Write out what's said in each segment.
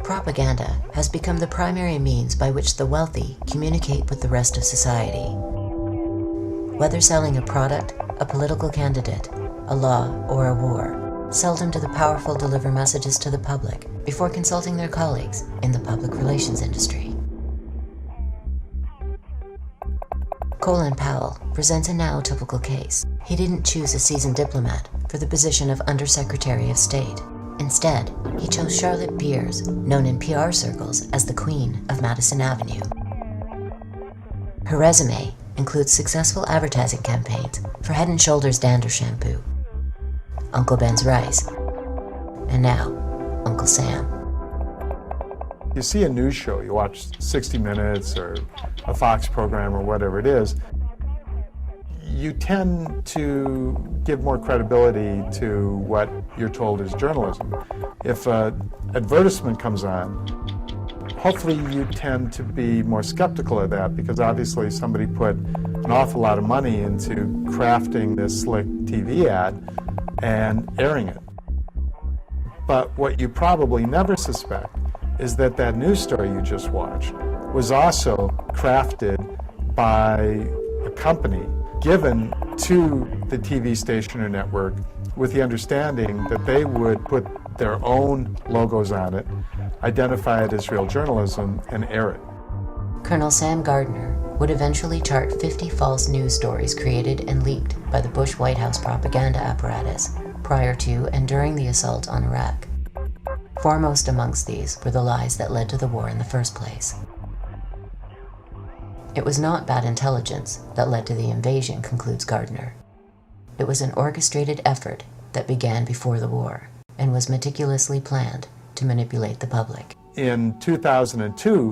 Propaganda has become the primary means by which the wealthy communicate with the rest of society. Whether selling a product, a political candidate, a law, or a war, seldom do the powerful deliver messages to the public before consulting their colleagues in the public relations industry. Colin Powell presents a now typical case. He didn't choose a seasoned diplomat for the position of Undersecretary of State. Instead, he chose Charlotte Beers, known in PR circles as the Queen of Madison Avenue. Her resume includes successful advertising campaigns for Head & Shoulders Dander Shampoo, Uncle Ben's Rice, and now, Uncle Sam. You see a news show, you watch 60 Minutes or a Fox program or whatever it is, you tend to give more credibility to what you're told is journalism. If an advertisement comes on, hopefully you tend to be more skeptical of that because obviously somebody put an awful lot of money into crafting this slick TV ad and airing it. But what you probably never suspect is that that news story you just watched was also crafted by a company given to the TV station or network with the understanding that they would put their own logos on it, identify it as real journalism, and air it. Colonel Sam Gardner would eventually chart 50 false news stories created and leaked by the Bush White House propaganda apparatus prior to and during the assault on Iraq. Foremost amongst these were the lies that led to the war in the first place. It was not bad intelligence that led to the invasion, concludes Gardner. It was an orchestrated effort that began before the war and was meticulously planned to manipulate the public. In 2002,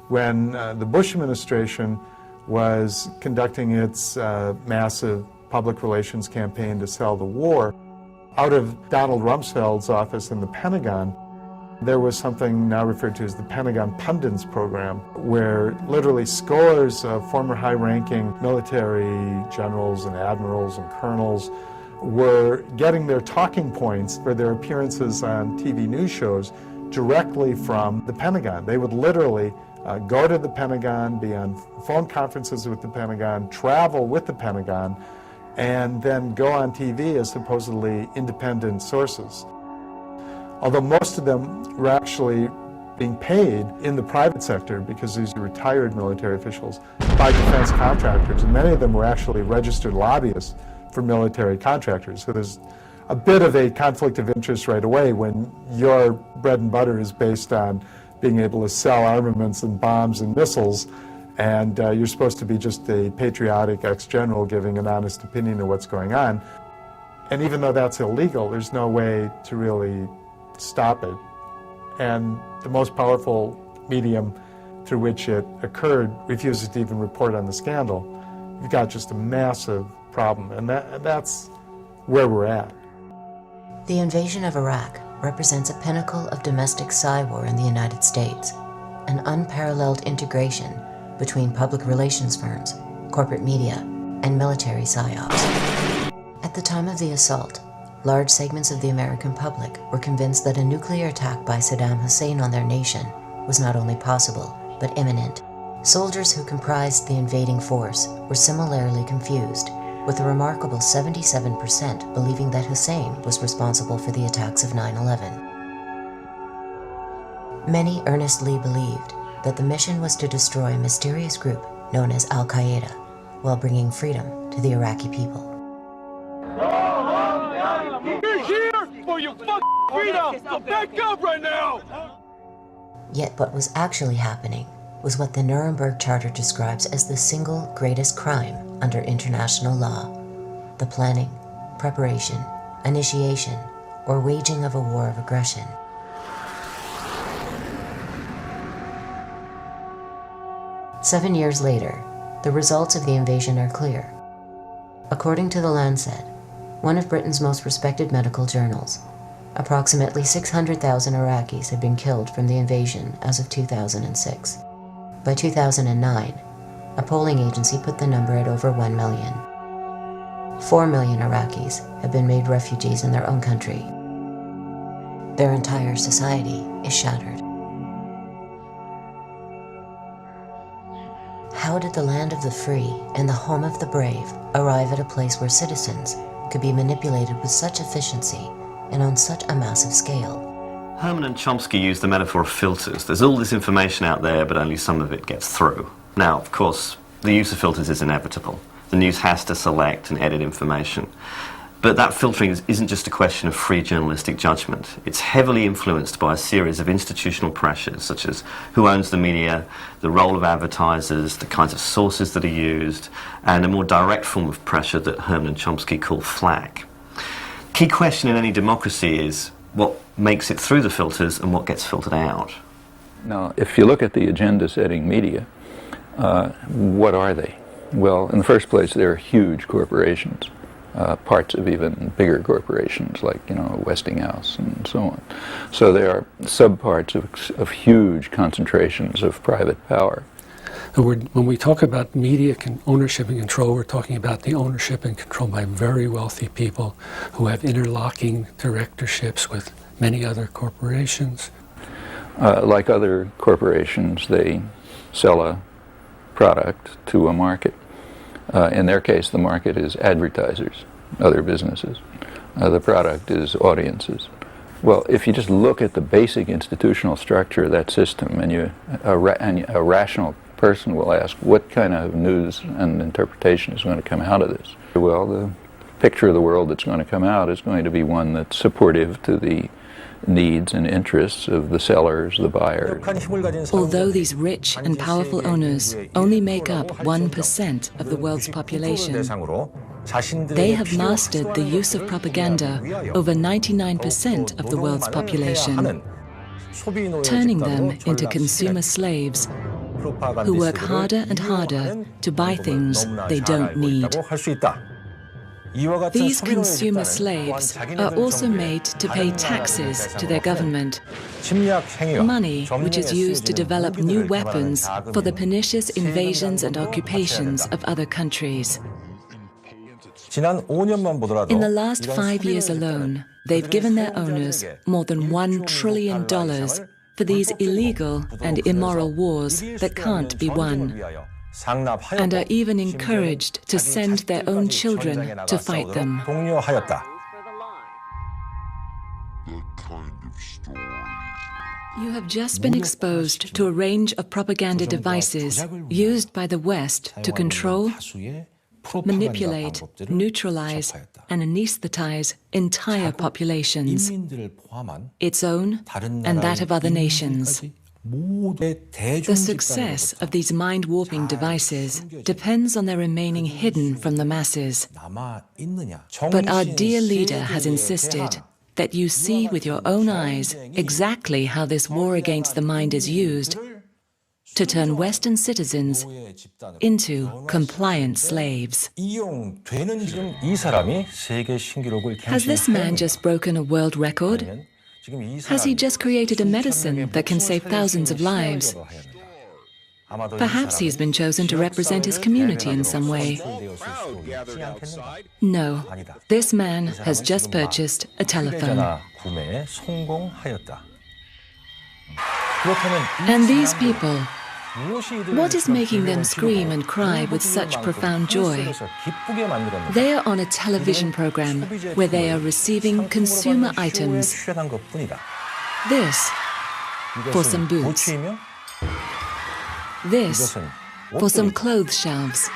when the Bush administration was conducting its massive public relations campaign to sell the war, out of Donald Rumsfeld's office in the Pentagon, there was something now referred to as the Pentagon Pundits program, where literally scores of former high-ranking military generals and admirals and colonels were getting their talking points for their appearances on TV news shows directly from the Pentagon. They would literally go to the Pentagon, be on phone conferences with the Pentagon, travel with the Pentagon, and then go on TV as supposedly independent sources. Although most of them were actually being paid in the private sector because these are retired military officials by defense contractors, and many of them were actually registered lobbyists for military contractors. So there's a bit of a conflict of interest right away when your bread and butter is based on being able to sell armaments and bombs and missiles, and you're supposed to be just a patriotic ex-general giving an honest opinion of what's going on. And even though that's illegal, there's no way to really stop it. And the most powerful medium through which it occurred refuses to even report on the scandal. You've got just a massive problem, and that's where we're at. The invasion of Iraq represents a pinnacle of domestic war in the United States, an unparalleled integration between public relations firms, corporate media, and military psyops. At the time of the assault, large segments of the American public were convinced that a nuclear attack by Saddam Hussein on their nation was not only possible, but imminent. Soldiers who comprised the invading force were similarly confused, with a remarkable 77% believing that Hussein was responsible for the attacks of 9/11. Many earnestly believed that the mission was to destroy a mysterious group known as Al-Qaeda, while bringing freedom to the Iraqi people. We're here for your fucking freedom! So back up right now! Yet what was actually happening was what the Nuremberg Charter describes as the single greatest crime under international law: the planning, preparation, initiation, or waging of a war of aggression. Seven years later, the results of the invasion are clear. According to The Lancet, one of Britain's most respected medical journals, approximately 600,000 Iraqis had been killed from the invasion as of 2006. By 2009, a polling agency put the number at over 1 million. 4 million Iraqis have been made refugees in their own country. Their entire society is shattered. how did the land of the free and the home of the brave arrive at a place where citizens could be manipulated with such efficiency and on such a massive scale? Herman and Chomsky use the metaphor of filters. There's all this information out there, but only some of it gets through. Now, of course, the use of filters is inevitable. The news has to select and edit information. But that filtering isn't just a question of free journalistic judgment. It's heavily influenced by a series of institutional pressures, such as who owns the media, the role of advertisers, the kinds of sources that are used, and a more direct form of pressure that Herman and Chomsky call flack. Key question in any democracy is what makes it through the filters and what gets filtered out. Now, if you look at the agenda-setting media, what are they? Well, in the first place, they're huge corporations, parts of even bigger corporations like, Westinghouse and so on. So they are subparts of huge concentrations of private power. When we talk about media ownership and control, we're talking about the ownership and control by very wealthy people who have interlocking directorships with many other corporations. Like other corporations, they sell a product to a market. In their case, the market is advertisers, other businesses. The product is audiences. Well, if you just look at the basic institutional structure of that system, and a rational person will ask, what kind of news and interpretation is going to come out of this? Well, the picture of the world that's going to come out is going to be one that's supportive to the needs and interests of the sellers, the buyers. Although these rich and powerful owners only make up 1% of the world's population, they have mastered the use of propaganda over 99% of the world's population, turning them into consumer slaves who work harder and harder to buy things they don't need. These consumer slaves are also made to pay taxes to their government, money which is used to develop new weapons for the pernicious invasions and occupations of other countries. In the last 5 years alone, they've given their owners more than $1 trillion for these illegal and immoral wars that can't be won, and are even encouraged to send their own children to fight them. You have just been exposed to a range of propaganda devices used by the West to control, manipulate, neutralize, and anesthetize entire populations, its own and that of other nations. The success of these mind-warping devices depends on their remaining hidden from the masses. But our dear leader has insisted that you see with your own eyes exactly how this war against the mind is used to turn Western citizens into compliant slaves. Has this man just broken a world record? Has he just created a medicine that can save thousands of lives? Perhaps he's been chosen to represent his community in some way. No, this man has just purchased a telephone. And these people, what is making them scream and cry with such profound joy? They are on a television program where they are receiving consumer items. This for some boots. This for some clothes shelves.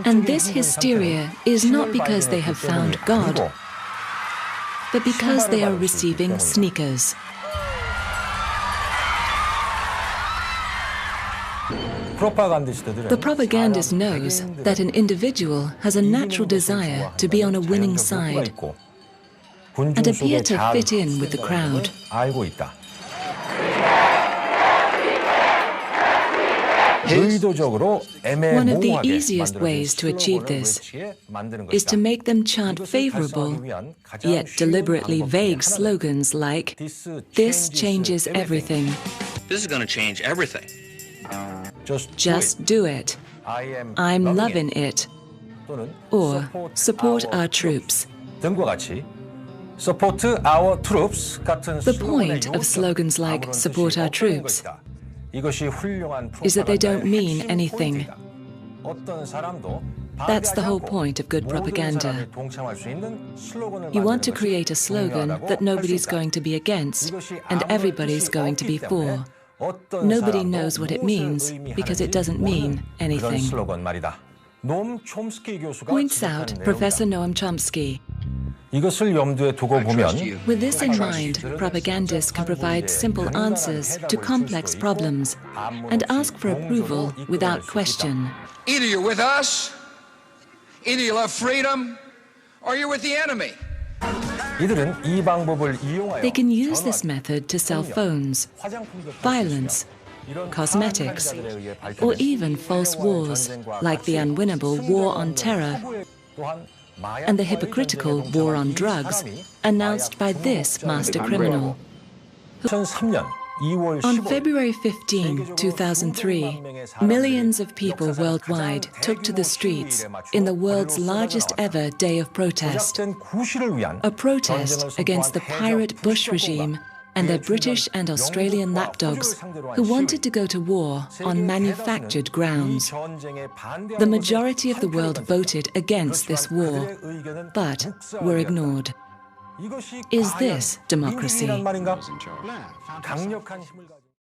And this hysteria is not because they have found God, but because they are receiving sneakers. The propagandist knows that an individual has a natural desire to be on a winning side and appear to fit in with the crowd. One of the easiest ways to achieve this is to make them chant favorable, yet deliberately vague slogans like, "This changes everything." This is going to change everything. Just do it. I'm loving it. Or support our troops. The point of slogans like support our troops is that they don't mean anything. That's the whole point of good propaganda. You want to create a slogan that nobody's going to be against and everybody's going to be for. Nobody knows what it means because it doesn't mean anything. Points out Professor Noam Chomsky. With this in mind, propagandists can provide simple answers to complex problems and ask for approval without question. Either you're with us, either you love freedom, or you're with the enemy. They can use this method to sell phones, violence, cosmetics, or even false wars, like the unwinnable war on terror and the hypocritical war on drugs announced by this master criminal. On February 15, 2003, millions of people worldwide took to the streets in the world's largest ever day of protest. A protest against the pirate Bush regime and their British and Australian lapdogs who wanted to go to war on manufactured grounds. The majority of the world voted against this war, but were ignored. Is this democracy?